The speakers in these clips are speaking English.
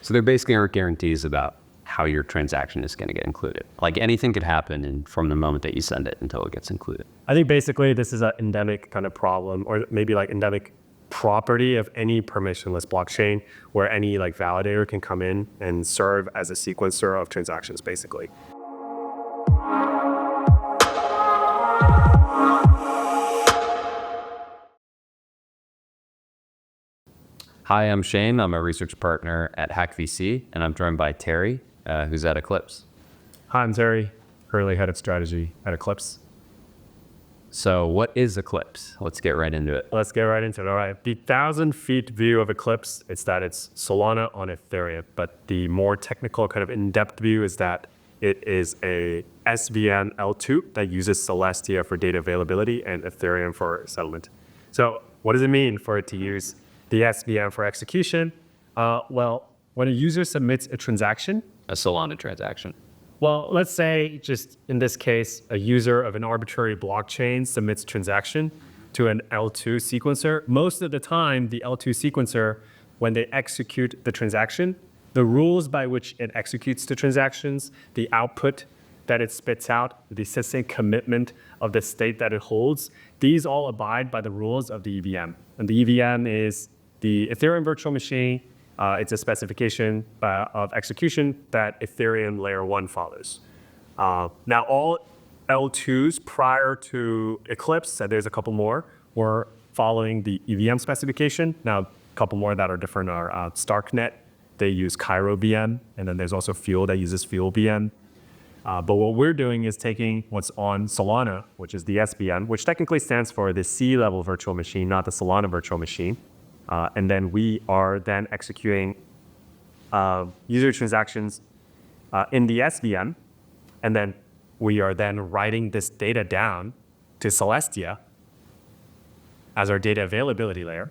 So there basically aren't guarantees about how your transaction is going to get included. Like anything could happen from the moment that you send it until it gets included. I think basically this is an endemic kind of problem, or maybe like endemic property of any permissionless blockchain, where any like validator can come in and serve as a sequencer of transactions, basically. Hi, I'm Shane. I'm a research partner at Hack VC, and I'm joined by Terry, who's at Eclipse. Hi, I'm Terry, currently head of strategy at Eclipse. So what is Eclipse? Let's get right into it. Let's get right into it. All right. The 1,000-feet view of Eclipse, it's that it's Solana on Ethereum. But the more technical kind of in-depth view is that it is a SVN L2 that uses Celestia for data availability and Ethereum for settlement. So what does it mean for it to use the SVN for execution? Well, when a user submits a transaction, A Solana transaction. well, let's say just in this case, a user of an arbitrary blockchain submits transaction to an L2 sequencer. Most of the time, the L2 sequencer, when they execute the transaction, the rules by which it executes the transactions, the output that it spits out, the succinct commitment of the state that it holds, these all abide by the rules of the EVM. And the EVM is the Ethereum Virtual Machine. It's a specification of execution that Ethereum layer 1 follows. Now, all L2s prior to Eclipse, and there's a couple more, were following the EVM specification. Now, a couple more that are different are Starknet. They use Cairo VM, and then there's also Fuel that uses Fuel VM. But what we're doing is taking what's on Solana, which is the SVN, which technically stands for the C-level virtual machine, not the Solana virtual machine. And then we are then executing user transactions in the SVN. And then we are then writing this data down to Celestia as our data availability layer.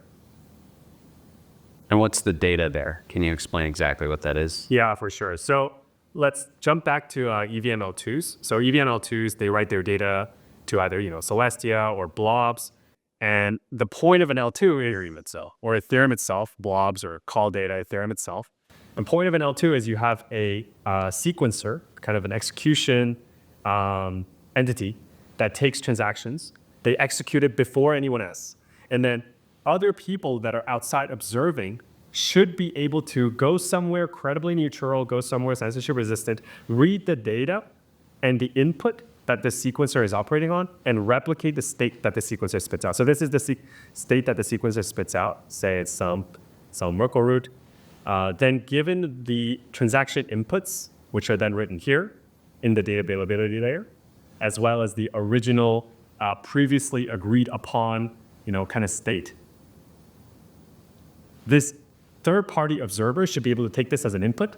And what's the data there? Can you explain exactly what that is? Yeah, for sure. So let's jump back to EVM L2s. So EVM L2s, they write their data to either Celestia or blobs. And the point of an L2 is Ethereum itself, or Ethereum itself, blobs or call data, Ethereum itself. The point of an L2 is you have a sequencer, kind of an execution entity that takes transactions. They execute it before anyone else. And then other people that are outside observing should be able to go somewhere credibly neutral, go somewhere censorship resistant, read the data and the input that the sequencer is operating on, and replicate the state that the sequencer spits out. So this is the state that the sequencer spits out. Say it's some Merkle root. Then given the transaction inputs, which are then written here in the data availability layer, as well as the original previously agreed upon kind of state, this third-party observer should be able to take this as an input,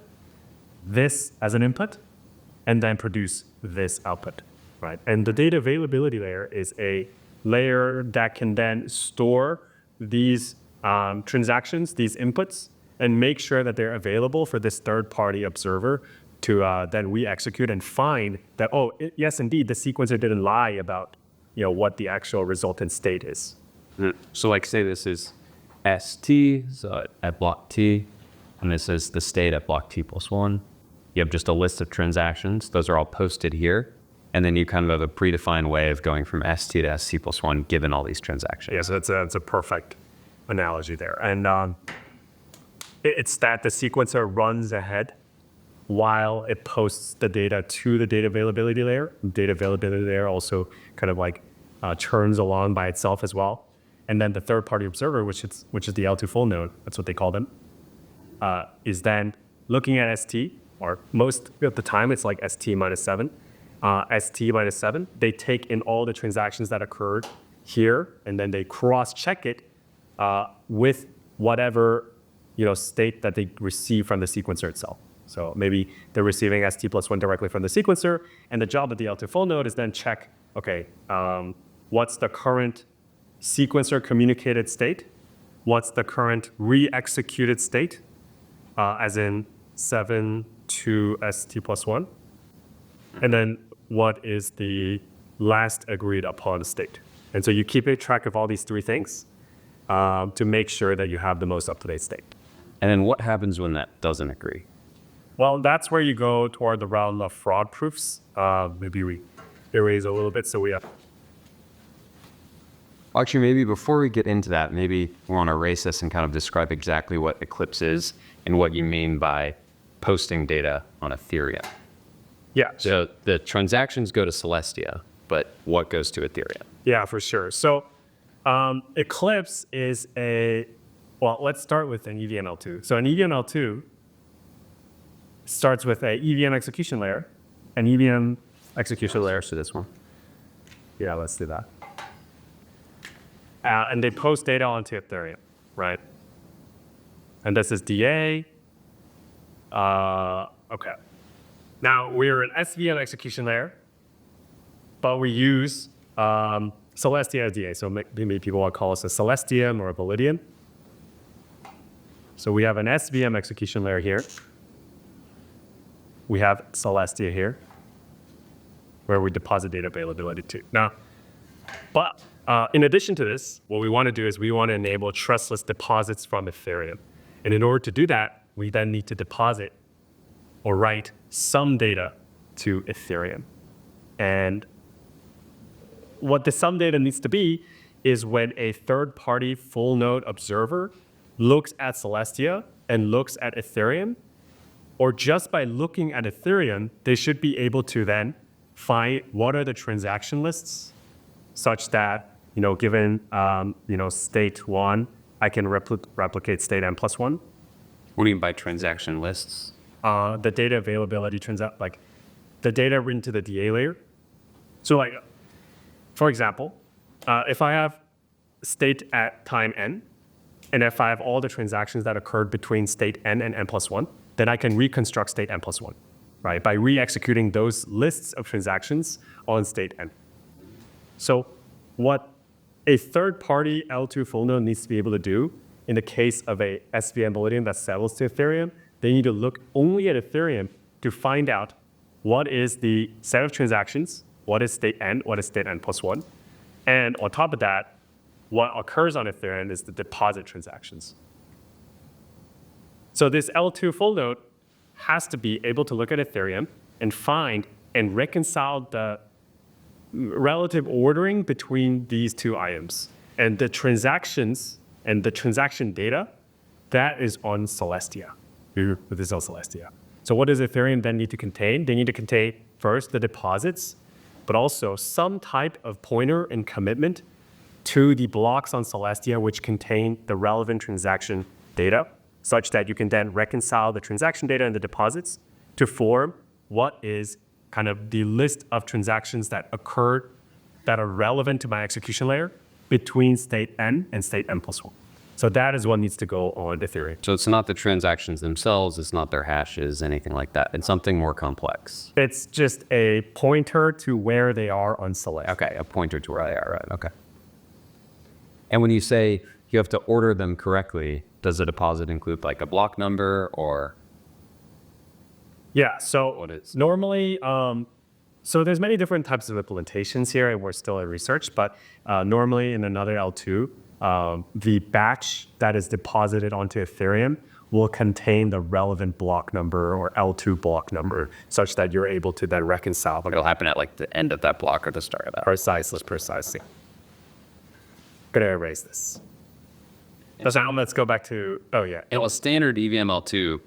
this as an input, and then produce this output, right? And the data availability layer is a layer that can then store these transactions, these inputs, and make sure that they're available for this third-party observer to then re-execute and find that, yes, indeed, the sequencer didn't lie about what the actual resultant state is. So like say this is ST, so at block T, and this is the state at block T+1. You have just a list of transactions. Those are all posted here. And then you kind of have a predefined way of going from ST to ST+1 given all these transactions. Yes, that's a perfect analogy there. And it's that the sequencer runs ahead while it posts the data to the data availability layer. Data availability layer also kind of like churns along by itself as well. And then the third-party observer, which is the L2 full node, that's what they call them, is then looking at ST, or most of the time it's like ST minus 7. ST minus 7, they take in all the transactions that occurred here, and then they cross-check it with whatever state that they receive from the sequencer itself. So maybe they're receiving ST+1 directly from the sequencer, and the job of the L2 full node is then check, what's the current sequencer communicated state? What's the current re-executed state, as in 7 to ST+1? And then what is the last agreed upon state? And so you keep a track of all these three things to make sure that you have the most up-to-date state. And then what happens when that doesn't agree? Well, that's where you go toward the realm of fraud proofs. Maybe we erase a little bit so we have. Actually, maybe before we get into that, maybe we want to erase this and kind of describe exactly what Eclipse is and what you mean by posting data on Ethereum. Yeah. So the transactions go to Celestia, but what goes to Ethereum? Yeah, for sure. So Eclipse is well, let's start with an EVM-L2. So an EVM-L2 starts with a EVM execution layer, an EVM execution layer. So this one. Yeah, let's do that. And they post data onto Ethereum, right? And this is DA. Okay. Now we're an SVM execution layer, but we use Celestia as DA. So maybe people will call us a Celestium or a Validium. So we have an SVM execution layer here. We have Celestia here, where we deposit data availability to. Now, but in addition to this, what we want to do is we want to enable trustless deposits from Ethereum. And in order to do that, we then need to deposit or write some data to Ethereum. And what the some data needs to be is when a third-party full node observer looks at Celestia and looks at Ethereum, or just by looking at Ethereum, they should be able to then find what are the transaction lists such that, given, state 1, I can replicate state n+1. What do you mean by transaction lists? The data availability like the data written to the DA layer. So like, for example, if I have state at time n, and if I have all the transactions that occurred between state n and n+1, then I can reconstruct state n+1, right? By re-executing those lists of transactions on state n. So what a third-party L2 full node needs to be able to do in the case of a SVM Validium that settles to Ethereum, they need to look only at Ethereum to find out what is the set of transactions, what is state n, what is state n+1, and on top of that, what occurs on Ethereum is the deposit transactions. So this L2 full node has to be able to look at Ethereum and find and reconcile the relative ordering between these two items. And the transactions and the transaction data, that is on Celestia. This is on Celestia. So what does Ethereum then need to contain? They need to contain first the deposits, but also some type of pointer and commitment to the blocks on Celestia which contain the relevant transaction data, such that you can then reconcile the transaction data and the deposits to form what is kind of the list of transactions that occurred that are relevant to my execution layer between state n and state n+1. So that is what needs to go on Ethereum. So it's not the transactions themselves, it's not their hashes, anything like that. It's something more complex. It's just a pointer to where they are on Celestia. Okay, a pointer to where they are, right, okay. And when you say you have to order them correctly, does the deposit include like a block number or? Yeah, so what is? Normally, so there's many different types of implementations here, and we're still in research, but normally in another L2, the batch that is deposited onto Ethereum will contain the relevant block number or L2 block number, such that you're able to then reconcile. It'll happen at like the end of that block or the start of that. Precisely. Gonna erase this. So now let's go back to, And a standard EVM-L2,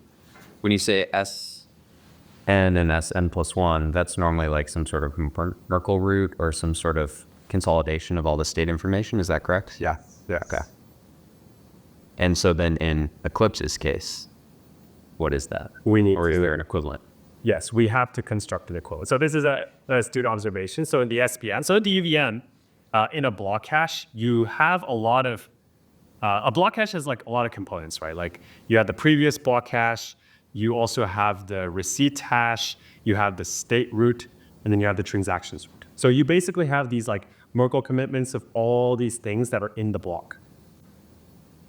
when you say SN and SN+1, that's normally like some sort of Merkle root or some sort of consolidation of all the state information. Is that correct? Yeah. Okay. And so then in Eclipse's case, what is that? We need or is there an equivalent? Yes, we have to construct an equivalent. So this is an astute observation. So in the SPN, so the EVM, in a block hash, you have a lot of, a block hash has like a lot of components, right? Like you have the previous block hash, you also have the receipt hash, you have the state root, and then you have the transactions root. So you basically have these like Merkle commitments of all these things that are in the block.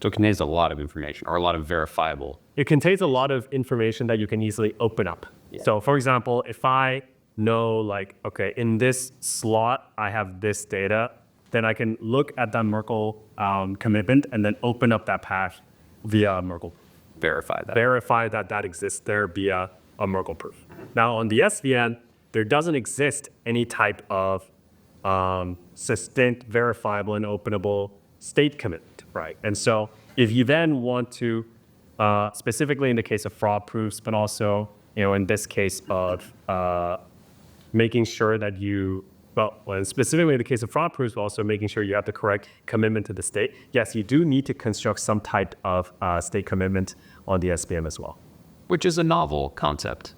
So it contains a lot of information or a lot of verifiable. It contains a lot of information that you can easily open up. Yeah. So for example, if I know like, okay, in this slot, I have this data, then I can look at that Merkle commitment and then open up that path via Merkle. verify that. verify that that exists there via a Merkle proof. Now on the SVN, there doesn't exist any type of succinct, verifiable, and openable state commitment, right? And so if you then want to, specifically in the case of fraud proofs, but also, in this case of making sure that specifically in the case of fraud proofs, but also making sure you have the correct commitment to the state. Yes, you do need to construct some type of state commitment on the SVM as well. Which is a novel concept.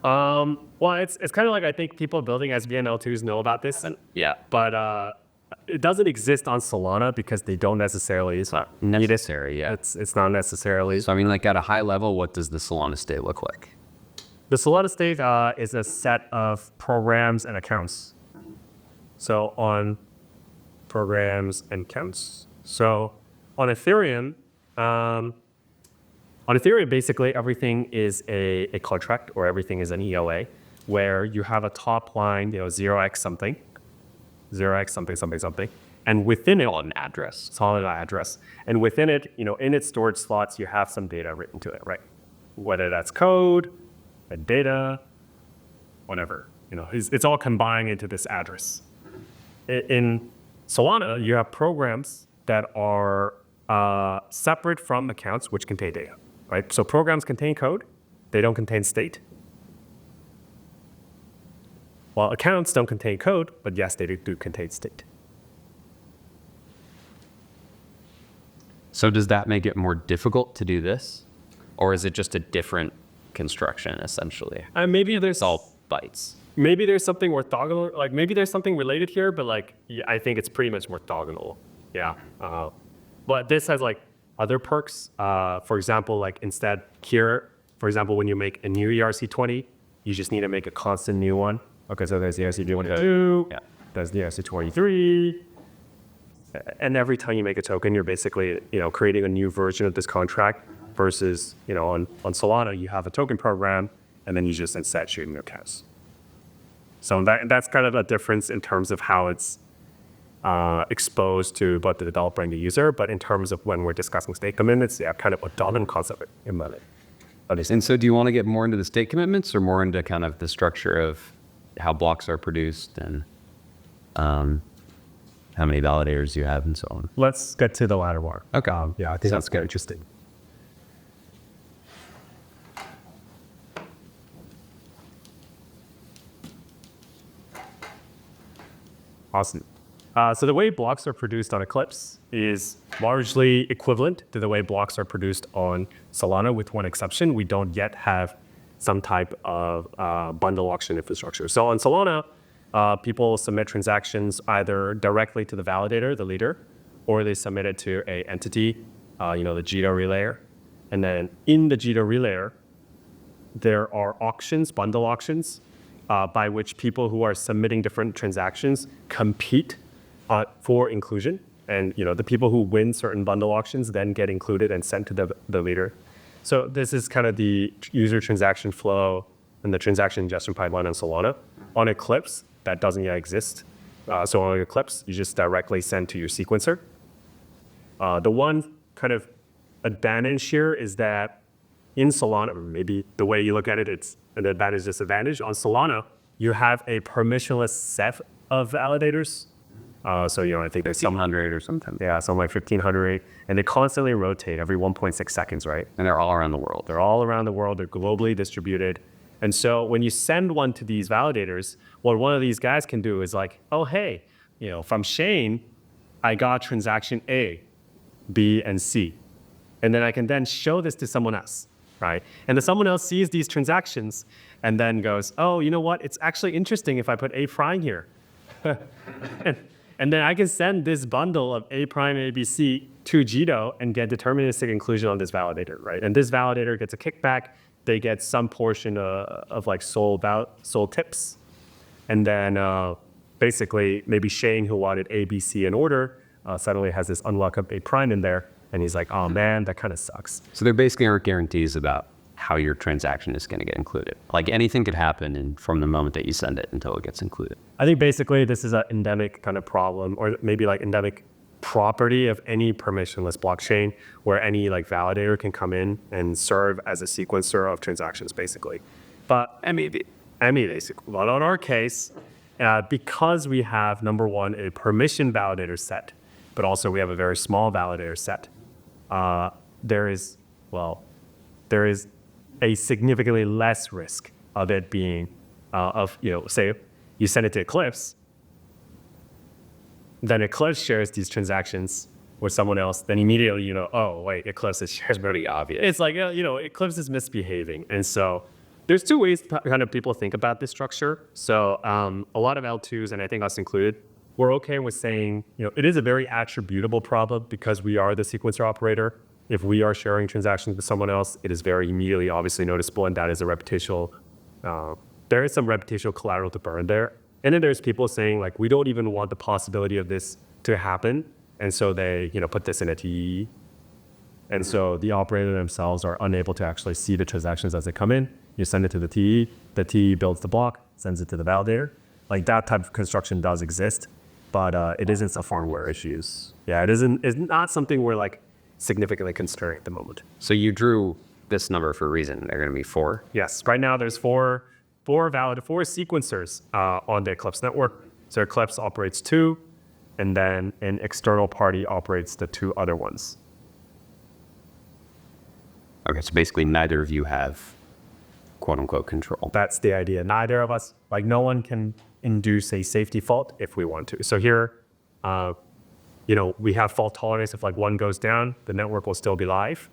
Well, it's kind of like I think people building SVN L2s know about this, Yeah. but it doesn't exist on Solana because they don't necessarily. It's not necessary, yeah. It's not necessarily. So, I mean, like at a high level, what does the Solana state look like? The Solana state is a set of programs and accounts. So on programs and accounts. So on Ethereum, basically everything is a contract or everything is an EOA where you have a top line, 0x something, 0x something, something, something. And within it, An address. solid address. And within it, in its storage slots, you have some data written to it, right? Whether that's code, data, whatever. It's all combined into this address. In Solana, you have programs that are separate from accounts which contain data, right? So programs contain code, they don't contain state. While accounts don't contain code, but yes, they do contain state. So does that make it more difficult to do this? Or is it just a different construction, essentially? Maybe there's It's all bytes. Maybe there's something orthogonal, like maybe there's something related here, but I think it's pretty much orthogonal. Yeah. But this has other perks. For example, instead here, for example, when you make a new ERC20, you just need to make a constant new one. Okay, so there's the ERC22, Yeah. there's the ERC23. And every time you make a token, you're basically, creating a new version of this contract versus, on Solana, you have a token program and then you just instead shooting your accounts. So that's kind of a difference in terms of how it's exposed to both the developer and the user. But in terms of when we're discussing state commitments, kind of a dominant concept in my life. And so do you want to get more into the state commitments or more into kind of the structure of how blocks are produced and how many validators you have and so on? Let's get to the latter one. Okay. Yeah, I think Sounds that's good. interesting. Awesome. So the way blocks are produced on Eclipse is largely equivalent to the way blocks are produced on Solana, with one exception. We don't yet have some type of bundle auction infrastructure. So on Solana, people submit transactions either directly to the validator, the leader, or they submit it to an entity, the Jito relayer. And then in the Jito relayer, there are auctions, bundle auctions, by which people who are submitting different transactions compete for inclusion. And the people who win certain bundle auctions then get included and sent to the leader. So this is kind of the user transaction flow and the transaction ingestion pipeline on Solana. On Eclipse, that doesn't yet exist. So on Eclipse, you just directly send to your sequencer. The one kind of advantage here is that in Solana, or maybe the way you look at it, it's an advantage, disadvantage. On Solana, you have a permissionless set of validators. So I think there's some 100 or something. Yeah, something like 1,500, and they constantly rotate every 1.6 seconds, right? And they're all around the world. They're all around the world. They're globally distributed. And so when you send one to these validators, what one of these guys can do is oh, hey, from Shane, I got transaction A, B, and C. And then I can then show this to someone else, right? And then someone else sees these transactions and then goes, oh, you know what? It's actually interesting if I put A prime here. And then I can send this bundle of A prime, A, B, C to Jito and get deterministic inclusion on this validator, right? And this validator gets a kickback. They get some portion of sold tips. And then basically maybe Shane, who wanted A, B, C in order, suddenly has this unlock of A prime in there. And he's like, oh man, that kind of sucks. So there basically aren't guarantees about how your transaction is going to get included. Anything could happen from the moment that you send it until it gets included. I think basically this is an endemic kind of problem, or maybe endemic property of any permissionless blockchain where any like validator can come in and serve as a sequencer of transactions, basically. But MEV, basically. But in our case, because we have, number one, a permission validator set, but also we have a very small validator set, there is a significantly less risk of it being, say you send it to Eclipse, then Eclipse shares these transactions with someone else, then immediately oh wait, Eclipse shares very obvious. It's like, Eclipse is misbehaving. And so there's two ways kind of people think about this structure. So a lot of L2s, and I think us included, we're okay with saying, it is a very attributable problem because we are the sequencer operator. If we are sharing transactions with someone else, it is very immediately obviously noticeable, and that is a reputational, there is some reputational collateral to burn there. And then there's people saying like, we don't even want the possibility of this to happen. And so they, put this in a TE. And so the operator themselves are unable to actually see the transactions as they come in. You send it to the TE builds the block, sends it to the validator. Like that type of construction does exist, but it isn't a firmware issues. Yeah, it's not something we're like significantly considering at the moment. So you drew this number for a reason. They're going to be 4? Yes, right now there's four sequencers on the Eclipse network. So Eclipse operates 2, and then an external party operates the 2 other ones. Okay, so basically neither of you have quote unquote control. That's the idea. Neither of us, like no one can induce a safety fault if we want to. So here, we have fault tolerance. If like one goes down, the network will still be live.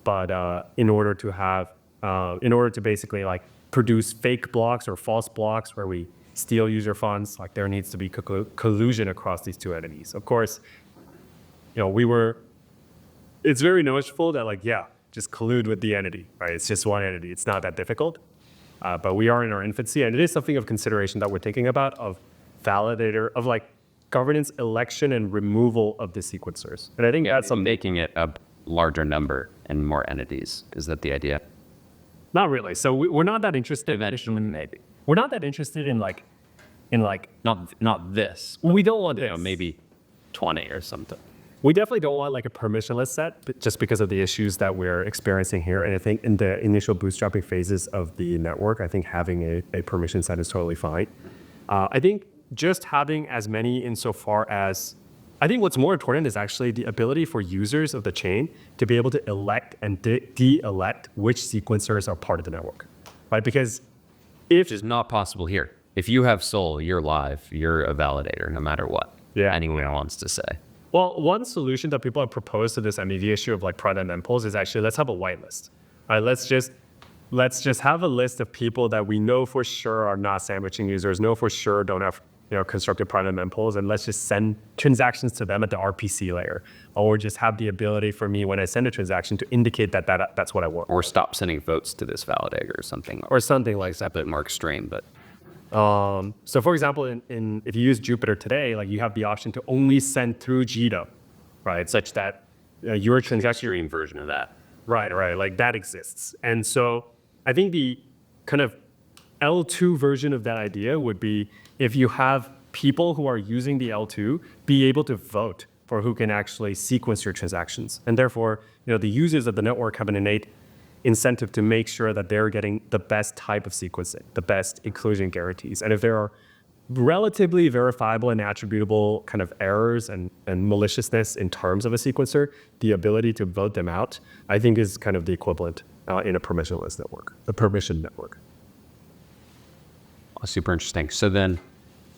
But in order to basically like produce fake blocks or false blocks where we steal user funds, like there needs to be collusion across these 2 entities. Of course, it's very noticeable that like, just collude with the entity, right? It's just one entity. It's not that difficult. But we are in our infancy, and it is something of consideration that we're thinking about of validator, of like governance, election, and removal of the sequencers. And I think that's something. Making it a larger number and more entities. Is that the idea? Not really. So we're not that interested. Eventually, maybe. We're not that interested in not this. We don't want this. Maybe 20 or something. We definitely don't want like a permissionless set, but just because of the issues that we're experiencing here. And I think in the initial bootstrapping phases of the network, I think having a permission set is totally fine. I think just having as many insofar as, I think what's more important is actually the ability for users of the chain to be able to elect and de-elect which sequencers are part of the network, right? Because which is not possible here. If you have Sol, you're live, you're a validator, no matter what anyone wants to say. Well, one solution that people have proposed to this MEV issue of like private mempools is actually, let's have a whitelist. All right, let's just have a list of people that we know for sure are not sandwiching users, know for sure don't have constructed private mempools, and let's just send transactions to them at the RPC layer, or just have the ability for me when I send a transaction to indicate that's what I want. Or stop sending votes to this validator or something. Or something like that. A bit more extreme, but. So for example, if you use Jupyter today, like you have the option to only send through Jito, right? Such that your transaction Extreme version of that. Right, like that exists. And so I think the kind of L2 version of that idea would be if you have people who are using the L2 be able to vote for who can actually sequence your transactions. And therefore, the users of the network have an innate incentive to make sure that they're getting the best type of sequencing, the best inclusion guarantees. And if there are relatively verifiable and attributable kind of errors and maliciousness in terms of a sequencer, the ability to vote them out, I think is kind of the equivalent in a permissionless network, a permission network. Super interesting. So then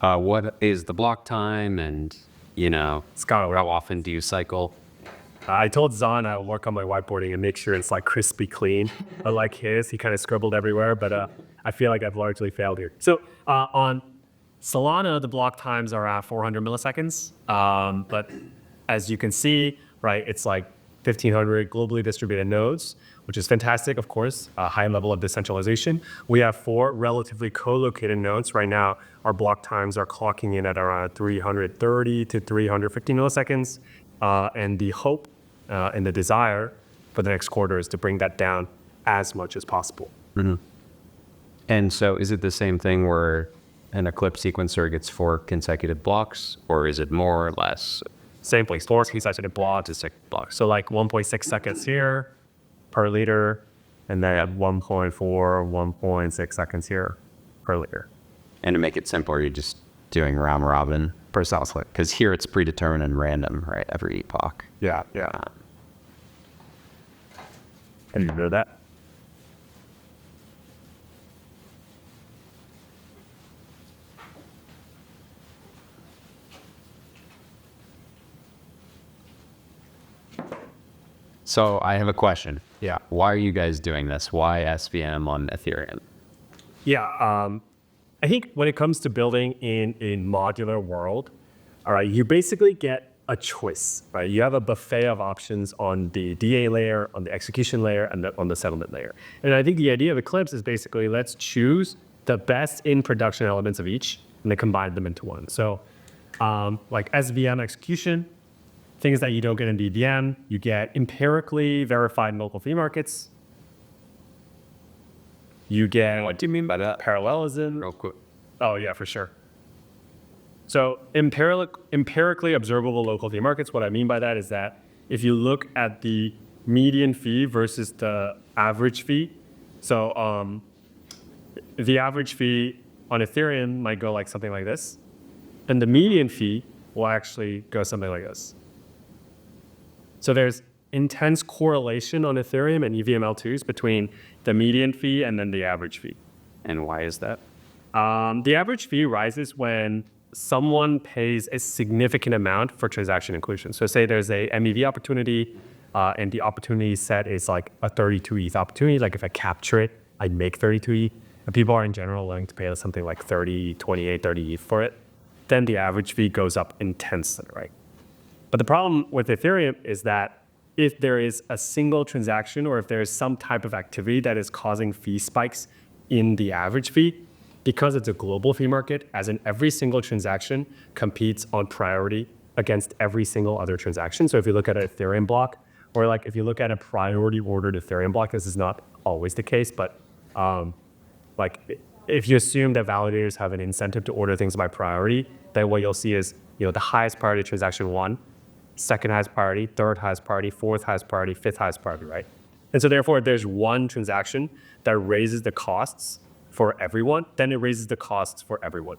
what is the block time and, Scott, how often do you cycle? I told Zahn I would work on my whiteboarding and make sure it's like crispy clean. Like his, he kind of scribbled everywhere, but I feel like I've largely failed here. So on Solana, the block times are at 400 milliseconds. But as you can see, right, it's like 1,500 globally distributed nodes, which is fantastic, of course, a high level of decentralization. We have 4 relatively co-located nodes. Right now, our block times are clocking in at around 330 to 350 milliseconds. And the hope and the desire for the next quarter is to bring that down as much as possible. Mm-hmm. And so is it the same thing where an Eclipse sequencer gets 4 consecutive blocks, or is it more or less? same place, store key size in a block to 6 blocks. So like 1.6 seconds here per liter, and then at 1.4, 1.6 seconds here per liter. And to make it simpler, you're just doing round robin precisely. Because here it's predetermined and random, right? Every epoch. Yeah. Can you do that? So I have a question. Yeah. Why are you guys doing this? Why SVM on Ethereum? Yeah, I think when it comes to building in a modular world, all right, you basically get a choice, right? You have a buffet of options on the DA layer, on the execution layer, and on the settlement layer. And I think the idea of Eclipse is basically let's choose the best in production elements of each and then combine them into one. So like SVM execution, things that you don't get in DVM, you get empirically verified local fee markets. You get What do you mean by that? parallelism. Real quick. Oh, yeah, for sure. So empirically observable local fee markets, what I mean by that is that if you look at the median fee versus the average fee, so the average fee on Ethereum might go like something like this, and the median fee will actually go something like this. So there's intense correlation on Ethereum and EVM L2s between the median fee and then the average fee. And why is that? The average fee rises when someone pays a significant amount for transaction inclusion. So say there's a MEV opportunity and the opportunity set is like a 32 ETH opportunity. Like if I capture it, I make 32 ETH. And people are in general willing to pay something like 30, 28, 30 ETH for it. Then the average fee goes up intensely, right? But the problem with Ethereum is that if there is a single transaction or if there is some type of activity that is causing fee spikes in the average fee, because it's a global fee market, as in every single transaction competes on priority against every single other transaction. So if you look at an Ethereum block, or like if you look at a priority ordered Ethereum block, this is not always the case, but like if you assume that validators have an incentive to order things by priority, then what you'll see is the highest priority transaction won, second highest priority, third highest priority, fourth highest priority, fifth highest priority, right? And so therefore, if there's one transaction that raises the costs for everyone, then it raises the costs for everyone.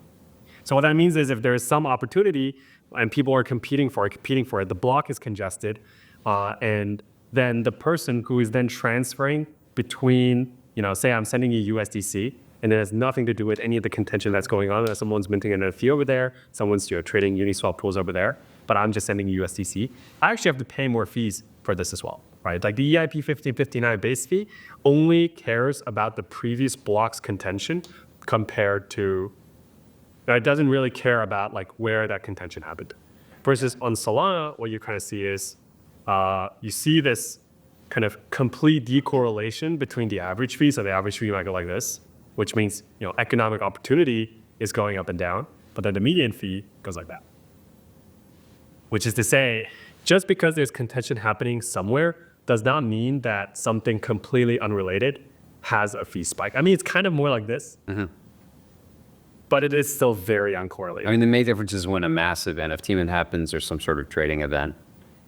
So what that means is if there is some opportunity and people are competing for it, the block is congested, and then the person who is then transferring between, say I'm sending you USDC, and it has nothing to do with any of the contention that's going on. Someone's minting an NFT over there, someone's trading Uniswap pools over there, but I'm just sending you USDC. I actually have to pay more fees for this as well, right? Like the EIP 1559 base fee only cares about the previous block's contention compared to, it doesn't really care about like where that contention happened. Versus on Solana, what you kind of see is, you see this kind of complete decorrelation between the average fee. So the average fee might go like this, which means economic opportunity is going up and down, but then the median fee goes like that. Which is to say, just because there's contention happening somewhere does not mean that something completely unrelated has a fee spike. I mean, it's kind of more like this, but it is still very uncorrelated. I mean, the main difference is when a massive NFT mint happens or some sort of trading event,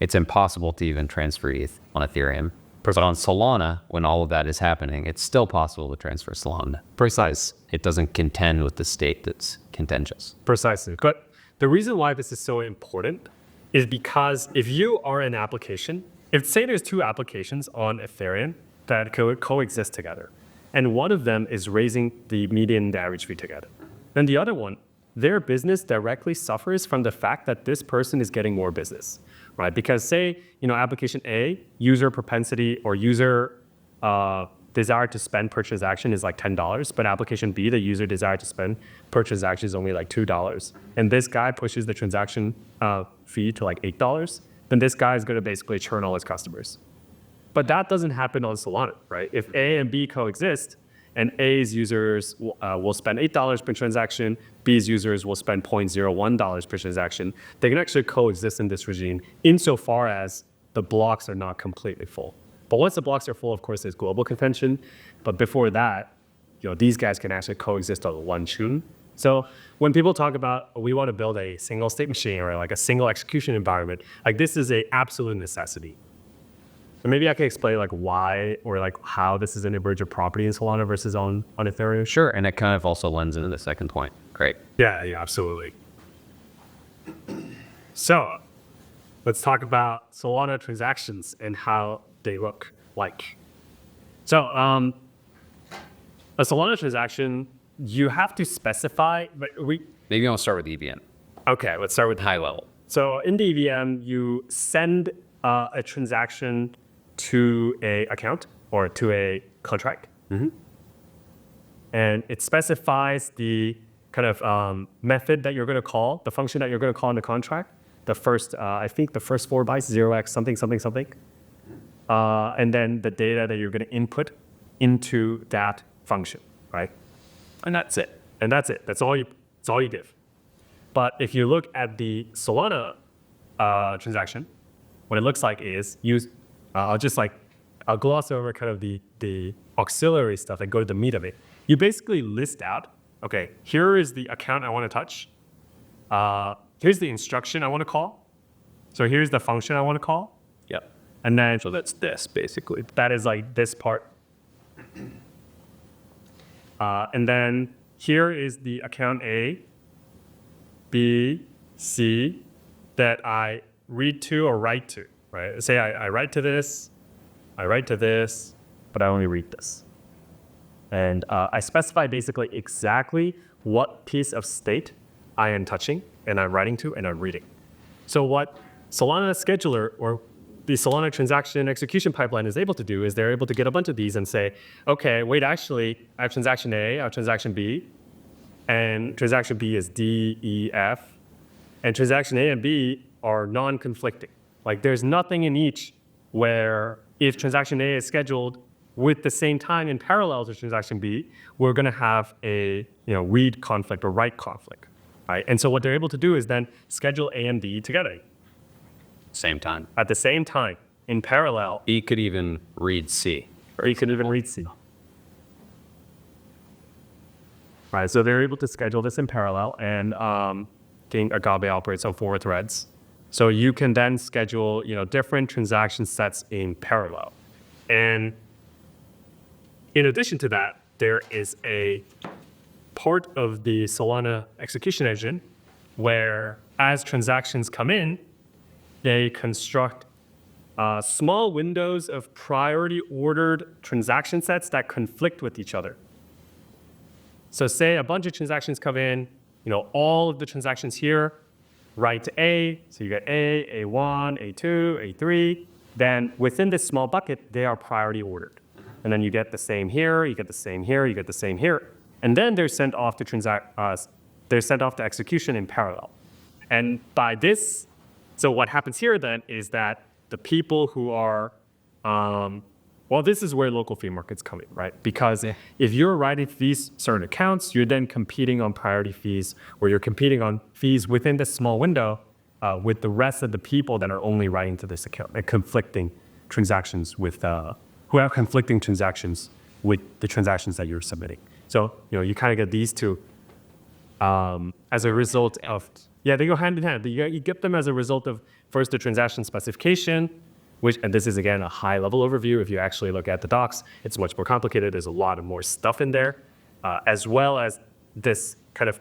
it's impossible to even transfer ETH on Ethereum. But on Solana, when all of that is happening, it's still possible to transfer Solana. Precise. It doesn't contend with the state that's contentious. Precisely. But the reason why this is so important is because if you are an application, if say there's two applications on Ethereum that coexist together, and one of them is raising the median and the average fee together, then the other one, their business directly suffers from the fact that this person is getting more business, right? Because say, application A, user propensity or user desire to spend per transaction is like $10, but application B, the user desire to spend per transaction is only like $2. And this guy pushes the transaction fee to like $8, then this guy is going to basically churn all his customers. But that doesn't happen on Solana, right? If A and B coexist, and A's users will spend $8 per transaction, B's users will spend $0.01 per transaction, they can actually coexist in this regime insofar as the blocks are not completely full. But once the blocks are full, of course, there's global contention. But before that, these guys can actually coexist on one chain, So when people talk about we want to build a single state machine or like a single execution environment, like this is a absolute necessity. And maybe I can explain like why or like how this is an emergent property in Solana versus on Ethereum. Sure, and it kind of also lends into the second point. Great. Yeah, absolutely. So let's talk about Solana transactions and how they look like. So a Solana transaction, you have to specify, but Maybe I'll start with EVM. okay, let's start with High level. So in the EVM, you send a transaction to a account or to a contract. And it specifies the kind of method that you're going to call, the function that you're going to call in the contract. The first, I think the first 4 bytes, 0x something, something, something. And then the data that you're going to input into that function, right? And that's it. And that's it. That's all you give. But if you look at the Solana transaction, what it looks like is I'll gloss over kind of the auxiliary stuff that go to the meat of it. You basically list out, okay, here is the account I want to touch. Here's the instruction I want to call. So here's the function I want to call. Yep. And then So that's this, basically. that is like this part. And then here is the account A, B, C that I read to or write to, right? Say I write to this, but I only read this. And I specify basically exactly what piece of state I am touching and I'm writing to and I'm reading. So what Solana scheduler or the Solana transaction execution pipeline is able to do is they're able to get a bunch of these and say, okay, wait, actually, I have transaction A, I have transaction B, and transaction B is D, E, F, and transaction A and B are non-conflicting. Like there's nothing in each where if transaction A is scheduled with the same time in parallel to transaction B, we're going to have a read conflict or write conflict, right? And so what they're able to do is then schedule A and B together Same time. at the same time in parallel, E could even read C. or you could even read C. Right, so they're able to schedule this in parallel, and Agave operates on 4 threads. So you can then schedule different transaction sets in parallel. And in addition to that, there is a part of the Solana execution engine where as transactions come in, they construct small windows of priority ordered transaction sets that conflict with each other. So say a bunch of transactions come in, all of the transactions here write to A, so you get A, A1, A2, A3. Then within this small bucket, they are priority ordered. And then you get the same here, you get the same here, you get the same here. And then they're sent off to execution in parallel. And by this, so what happens here then is that the people who are, this is where local fee markets come in, right? Because if you're writing fees certain accounts, you're then competing on priority fees, or you're competing on fees within this small window with the rest of the people that are only writing to this account and conflicting transactions with, who have conflicting transactions with the transactions that you're submitting. So, you kind of get these two as a result of, they go hand in hand. You get them as a result of first the transaction specification, and this is again a high level overview. If you actually look at the docs, it's much more complicated. There's a lot of more stuff in there, as well as this kind of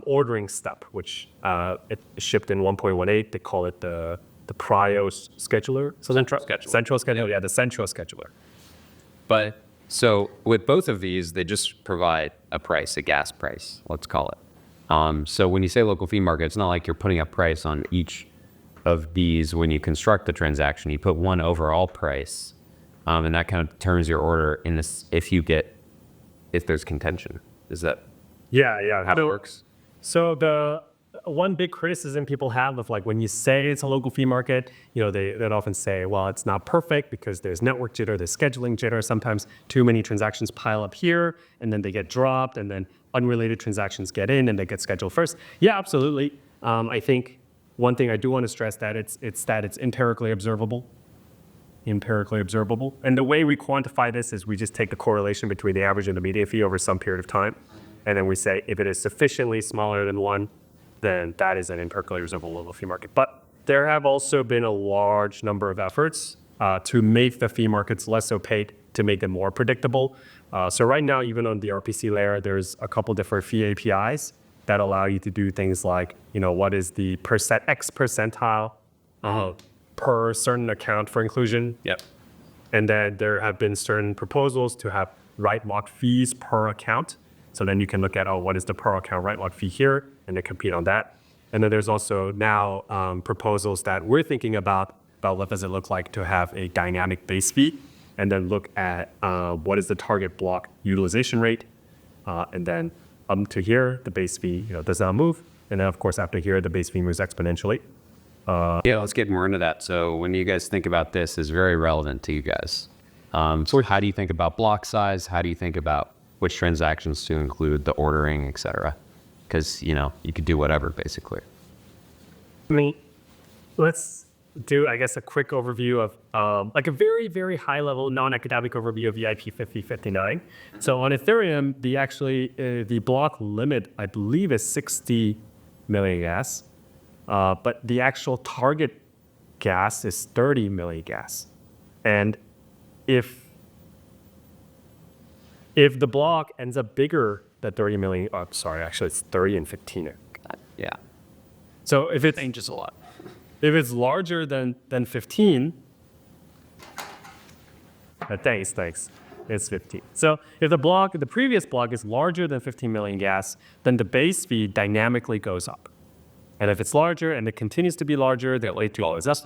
ordering step, which it shipped in 1.18. They call it the Prio scheduler. Central scheduler. Yeah, the central scheduler. But so with both of these, they just provide a price, a gas price, let's call it. So when you say local fee market, it's not like you're putting a price on each of these when you construct the transaction. You put one overall price, and that kind of determines your order in this if there's contention. Is that how it works? So the one big criticism people have of like when you say it's a local fee market, they'd often say, well, it's not perfect because there's network jitter, there's scheduling jitter. Sometimes too many transactions pile up here and then they get dropped, and then unrelated transactions get in and they get scheduled first. Yeah, absolutely. I think one thing I do want to stress that it's empirically observable. And the way we quantify this is we just take the correlation between the average and the median fee over some period of time. And then we say if it is sufficiently smaller than 1, then that is an impercolably reservable low fee market. But there have also been a large number of efforts to make the fee markets less opaque, to make them more predictable. So right now, even on the RPC layer, there's a couple different fee APIs that allow you to do things like, what is the X percentile per certain account for inclusion. Yep. And then there have been certain proposals to have write lock fees per account. So then you can look at, what is the per account write lock fee here, and then compete on that. And then there's also now proposals that we're thinking about what does it look like to have a dynamic base fee, and then look at what is the target block utilization rate. And then up to here, the base fee does not move. And then of course, after here, the base fee moves exponentially. Yeah, let's get more into that. So when you guys think about this, is very relevant to you guys. So how do you think about block size? How do you think about which transactions to include, the ordering, et cetera? Because, you could do whatever, basically. Let's do, I guess, a quick overview of like a very, very high level non-academic overview of EIP 5059. So on Ethereum, the block limit, I believe, is 60 million gas. But the actual target gas is 30 million gas. And if the block ends up bigger than 30 million, actually it's 30 and 15. Yeah. So if it Changes a lot. If it's larger than 15, thanks. It's 15. So if the previous block is larger than 15 million gas, then the base fee dynamically goes up. And if it's larger and it continues to be larger, the late goes up,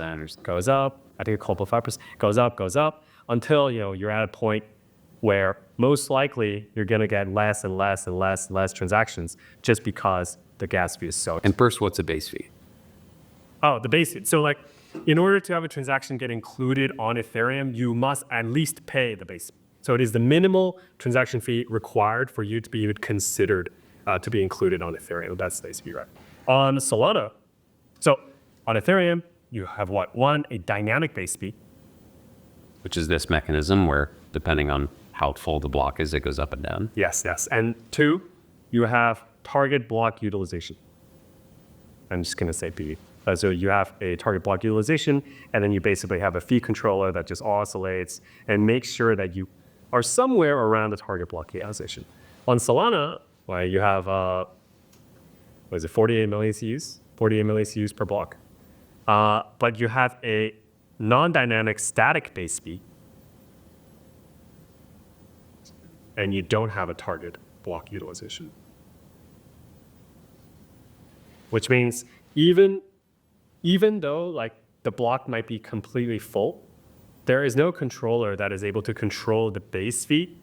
goes up. I think a couple 5% goes up until you're at a point where most likely you're going to get less and less and less and less transactions just because the gas fee is so. And first, what's a base fee? Oh, the base fee. So in order to have a transaction get included on Ethereum, you must at least pay the base fee. So it is the minimal transaction fee required for you to be even considered to be included on Ethereum. That's the base fee, right? On Solana, so on Ethereum, you have what? One, a dynamic base fee. Which is this mechanism where, depending on how full the block is, it goes up and down. Yes. And two, you have target block utilization. I'm just going to say PV. So you have a target block utilization, and then you basically have a fee controller that just oscillates and makes sure that you are somewhere around the target block utilization. On Solana, you have 48 million CUs? 48 million CUs per block. But you have a non-dynamic static base fee, and you don't have a target block utilization. Which means even though the block might be completely full, there is no controller that is able to control the base fee,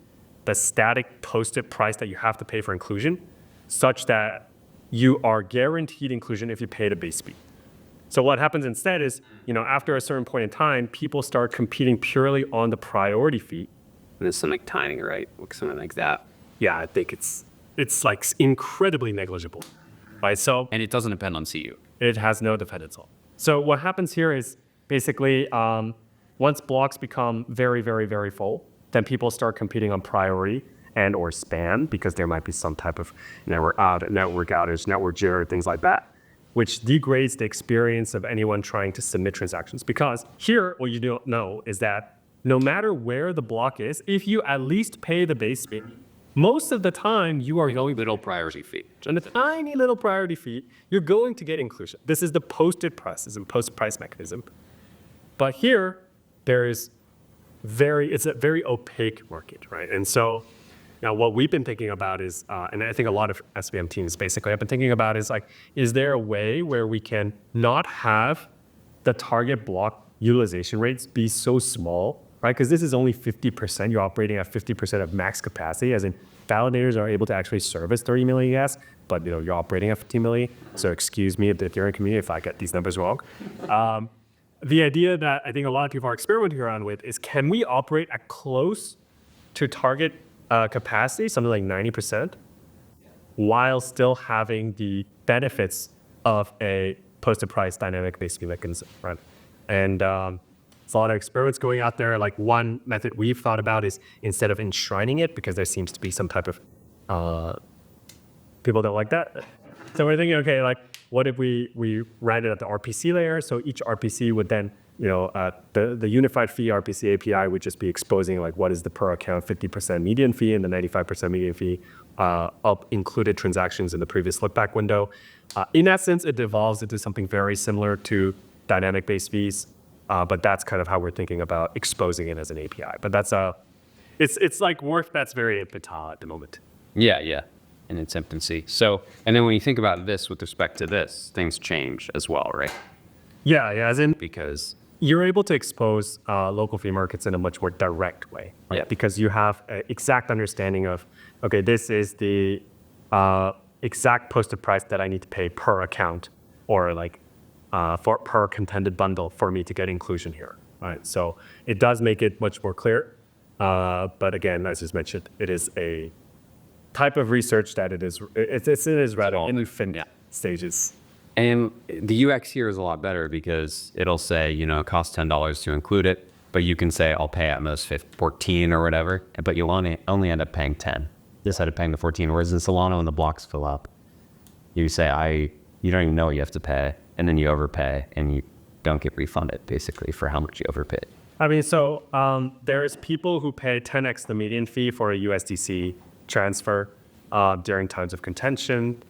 the static posted price that you have to pay for inclusion, such that you are guaranteed inclusion if you pay the base fee. So what happens instead is, after a certain point in time, people start competing purely on the priority fee. And it's something tiny, right? Something like that. Yeah, I think it's incredibly negligible, right? So And it doesn't depend on CU. it has no dependence on. So what happens here is basically once blocks become very, very, very full, then people start competing on priority and or span, because there might be some type of network outage, network jitter, things like that, which degrades the experience of anyone trying to submit transactions. Because here, what you don't know is that no matter where the block is, if you at least pay the base fee, most of the time you are going Little priority fee. and a tiny little priority fee, you're going to get inclusion. This is the posted price, is a posted price mechanism. But here, it's a very opaque market, right? And so now what we've been thinking about is, and I think a lot of SVM teams basically have been thinking about is there a way where we can not have the target block utilization rates be so small, right? Because this is only 50%. You're operating at 50% of max capacity, as in validators are able to actually service 30 million gas, but you're operating at 15 million. So excuse me, the Ethereum community, if I get these numbers wrong. The idea that I think a lot of people are experimenting around with is, can we operate at close to target capacity, something like 90%, while still having the benefits of a posted price dynamic base fee mechanism, right? And there's a lot of experiments going out there. Like one method we've thought about is, instead of enshrining it, because there seems to be some type of people don't like that. So we're thinking, okay, like what if we ran it at the RPC layer? So each RPC would then, the unified fee RPC API would just be exposing like what is the per account 50% median fee and the 95% median fee of included transactions in the previous lookback window. In that sense, it evolves into something very similar to dynamic-based fees, but that's kind of how we're thinking about exposing it as an API. But that's it's like work that's very infantile at the moment. Yeah, yeah, in its infancy. So, and then when you think about this with respect to this, things change as well, right? Yeah, as in Because you're able to expose local fee markets in a much more direct way, right? Yeah. Because you have an exact understanding of, okay, this is the exact posted price that I need to pay per account or like for per contended bundle for me to get inclusion here, right? So it does make it much more clear. But again, as just mentioned, it is a type of research that it is rather infant stages. And the UX here is a lot better because it'll say, it costs $10 to include it, but you can say I'll pay at most 14 or whatever, but you'll only end up paying 10 instead of paying the 14. Whereas in Solana, when the blocks fill up, you say you don't even know what you have to pay, and then you overpay, and you don't get refunded basically for how much you overpaid. I mean, so there's people who pay 10x the median fee for a USDC transfer during times of contention.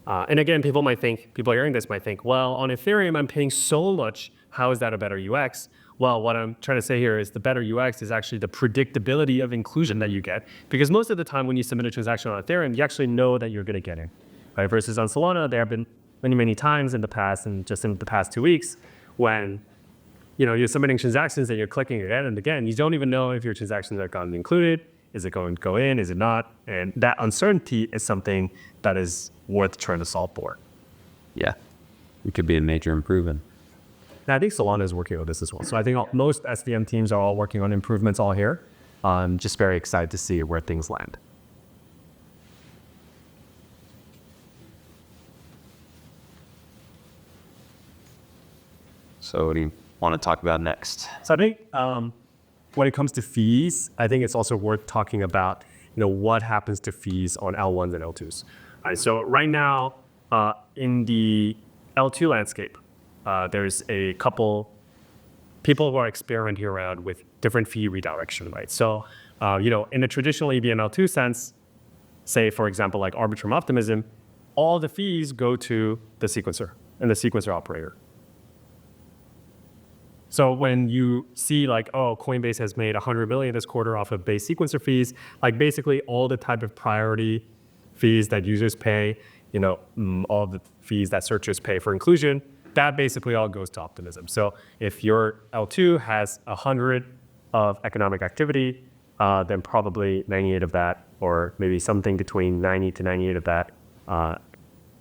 And again, people hearing this might think, well, on Ethereum, I'm paying so much. How is that a better UX? Well, what I'm trying to say here is the better UX is actually the predictability of inclusion that you get. Because most of the time when you submit a transaction on Ethereum, you actually know that you're going to get it. Right? Versus on Solana, there have been many times in the past, and just in the past 2 weeks, when you're submitting transactions and you're clicking again and again, you don't even know if your transactions are gotten included. Is it going to go in? Is it not? And that uncertainty is something that is worth trying to solve for. Yeah, it could be a major improvement. Now, I think Solana is working on this as well. So I think most SDM teams are all working on improvements all here. I'm just very excited to see where things land. So what do you want to talk about next? So I think when it comes to fees, I think it's also worth talking about what happens to fees on L1s and L2s. All right, so right now in the L2 landscape, there's a couple people who are experimenting around with different fee redirection, right? So in a traditional EVM-L2 sense, say for example like Arbitrum Optimism, all the fees go to the sequencer and the sequencer operator. So when you see like, oh, Coinbase has made 100 million this quarter off of base sequencer fees, like basically all the type of priority fees that users pay, all the fees that searchers pay for inclusion, that basically all goes to Optimism. So if your L2 has 100 of economic activity, then probably 98 of that, or maybe something between 90 to 98 of that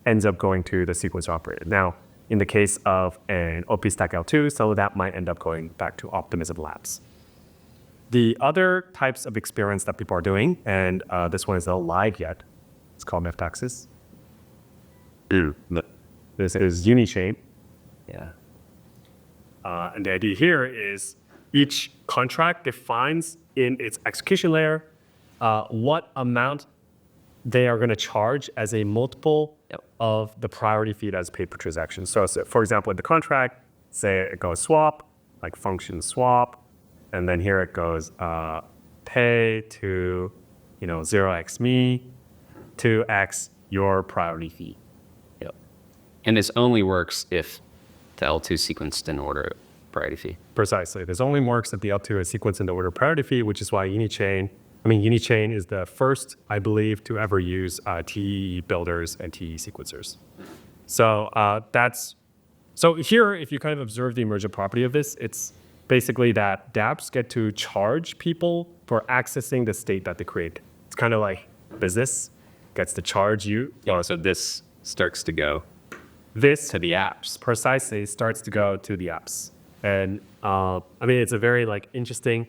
ends up going to the sequencer operator. Now, in the case of an OP Stack L2, so that might end up going back to Optimism Labs. The other types of experiments that people are doing, and this one is not live yet, it's called Metaxas. This is Unichain. Yeah. And the idea here is each contract defines in its execution layer what amount they are going to charge as a multiple of the priority fee that's paid per transaction. So for example, in the contract, say it goes swap, like function swap, and then here it goes pay to 0x me, 2x your priority fee. Yep. And this only works if the L2 sequenced in order priority fee. Precisely. This only works if the L2 is sequenced in the order priority fee, which is why Unichain is the first, I believe, to ever use TE builders and TE sequencers. So so here, if you kind of observe the emergent property of this, it's basically that dApps get to charge people for accessing the state that they create. It's kind of like business gets to charge you. So this starts to go This to the apps. Precisely starts to go to the apps. And it's a very interesting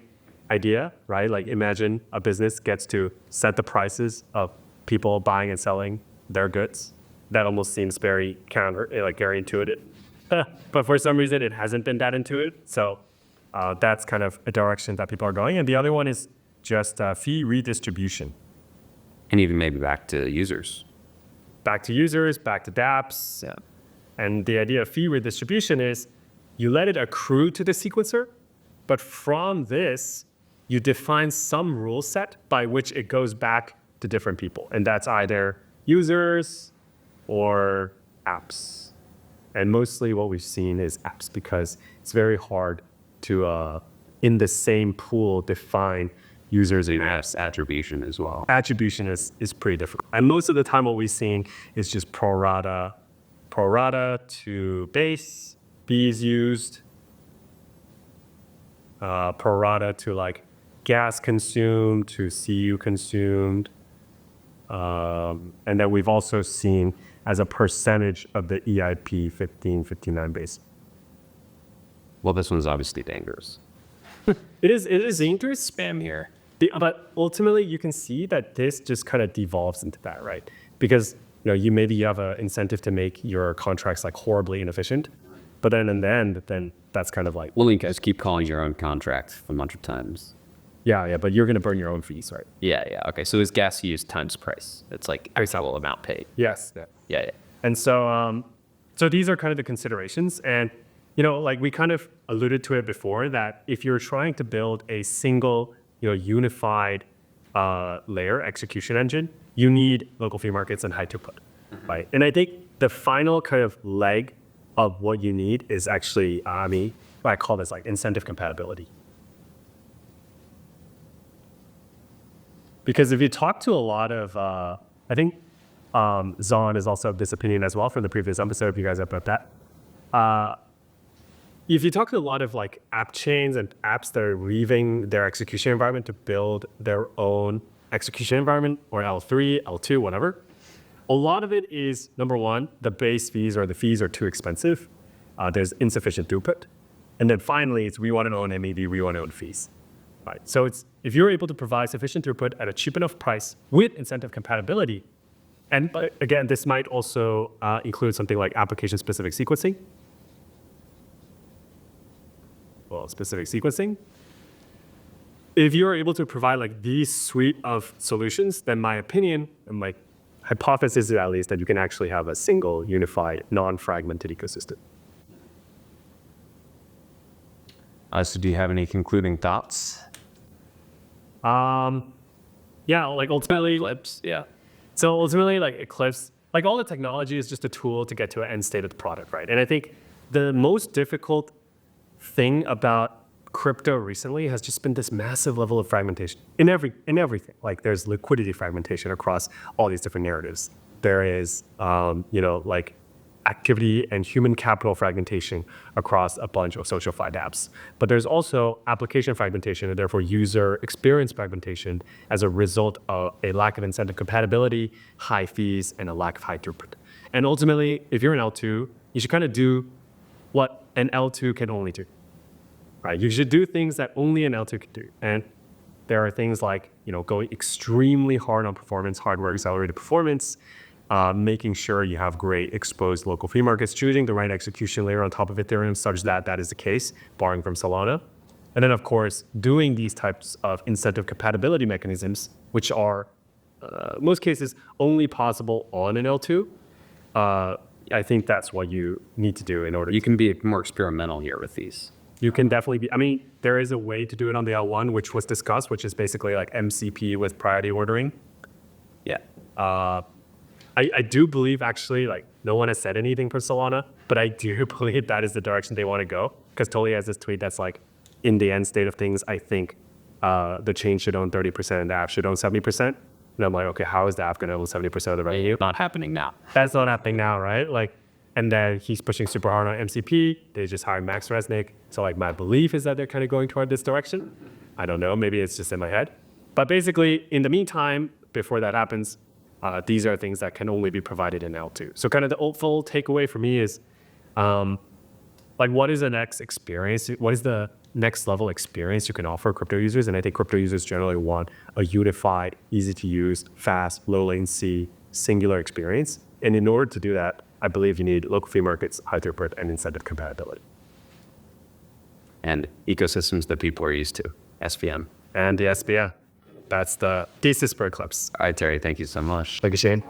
idea, right? Like imagine a business gets to set the prices of people buying and selling their goods. That almost seems very very intuitive. But for some reason, it hasn't been that intuitive. So that's kind of a direction that people are going. And the other one is just fee redistribution. And even maybe back to users. back to users, back to dApps. Yeah. And the idea of fee redistribution is you let it accrue to the sequencer, but from this, you define some rule set by which it goes back to different people. And that's either users or apps. And mostly what we've seen is apps because it's very hard to, in the same pool, define users and apps. Attribution as well. Attribution is pretty difficult. And most of the time what we've seen is just pro rata to base, fees used, pro rata to like gas consumed, to CU consumed. And then we've also seen as a percentage of the EIP 1559 base. Well, this one's obviously dangerous. It is dangerous. Spam here. But ultimately, you can see that this just kind of devolves into that, right? Because you have an incentive to make your contracts like horribly inefficient, but then in the end, then that's kind of like, Well, you guys keep calling your own contract a bunch of times. yeah, but you're going to burn your own fees, right? Yeah. Okay. So it's gas used times price. It's like actual amount paid. Yes. Yeah. And so, so these are kind of the considerations. And, like we kind of alluded to it before that if you're trying to build a single, unified layer execution engine, you need local fee markets and high throughput, right? And I think the final kind of leg of what you need is actually, I call this like incentive compatibility. Because if you talk to a lot of, I think Zon is also of this opinion as well from the previous episode, if you guys have about that. If you talk to a lot of like app chains and apps that are leaving their execution environment to build their own execution environment or L3, L2, whatever, a lot of it is, number one, the base fees or the fees are too expensive. There's insufficient throughput. And then finally, it's we want to own MEV, we want to own fees. Right. So if you're able to provide sufficient throughput at a cheap enough price with incentive compatibility, and again, this might also include something like application-specific sequencing. Well, specific sequencing. If you're able to provide like these suite of solutions, then my opinion and my hypothesis is at least that you can actually have a single, unified, non-fragmented ecosystem. So do you have any concluding thoughts? Yeah, like ultimately, Eclipse, yeah. So ultimately, like Eclipse, like all the technology is just a tool to get to an end state of the product, right? And I think the most difficult thing about crypto recently has just been this massive level of fragmentation in everything. Like there's liquidity fragmentation across all these different narratives. There is, like activity and human capital fragmentation across a bunch of social-fi apps. But there's also application fragmentation and therefore user experience fragmentation as a result of a lack of incentive compatibility, high fees, and a lack of high throughput. And ultimately, if you're an L2, you should kind of do what an L2 can only do, right? You should do things that only an L2 can do. And there are things like, going extremely hard on performance, hardware accelerated performance, making sure you have great exposed local fee markets, choosing the right execution layer on top of Ethereum such that that is the case, barring from Solana. And then, of course, doing these types of incentive compatibility mechanisms, which are, most cases, only possible on an L2. I think that's what you need to do in order. You can be more experimental here with these. You can definitely be. There is a way to do it on the L1, which was discussed, which is basically like MCP with priority ordering. Yeah. I do believe actually, like no one has said anything for Solana, but I do believe that is the direction they want to go. Because Tolly has this tweet that's like, in the end state of things, I think the chain should own 30% and the app should own 70%. And I'm like, okay, how is the app going to own 70% of the revenue? Not happening now. That's not happening now, right? And then he's pushing super hard on MCP. They just hired Max Resnick. So like my belief is that they're kind of going toward this direction. I don't know, maybe it's just in my head. But basically, in the meantime, before that happens, these are things that can only be provided in L2. So kind of the full takeaway for me is, what is the next experience? What is the next level experience you can offer crypto users? And I think crypto users generally want a unified, easy to use, fast, low latency, singular experience. And in order to do that, I believe you need local fee markets, high throughput, and incentive compatibility. And ecosystems that people are used to, SVM. And the SVM. That's the thesis for Eclipse. All right, Terry, thank you so much. Thank you, Shane.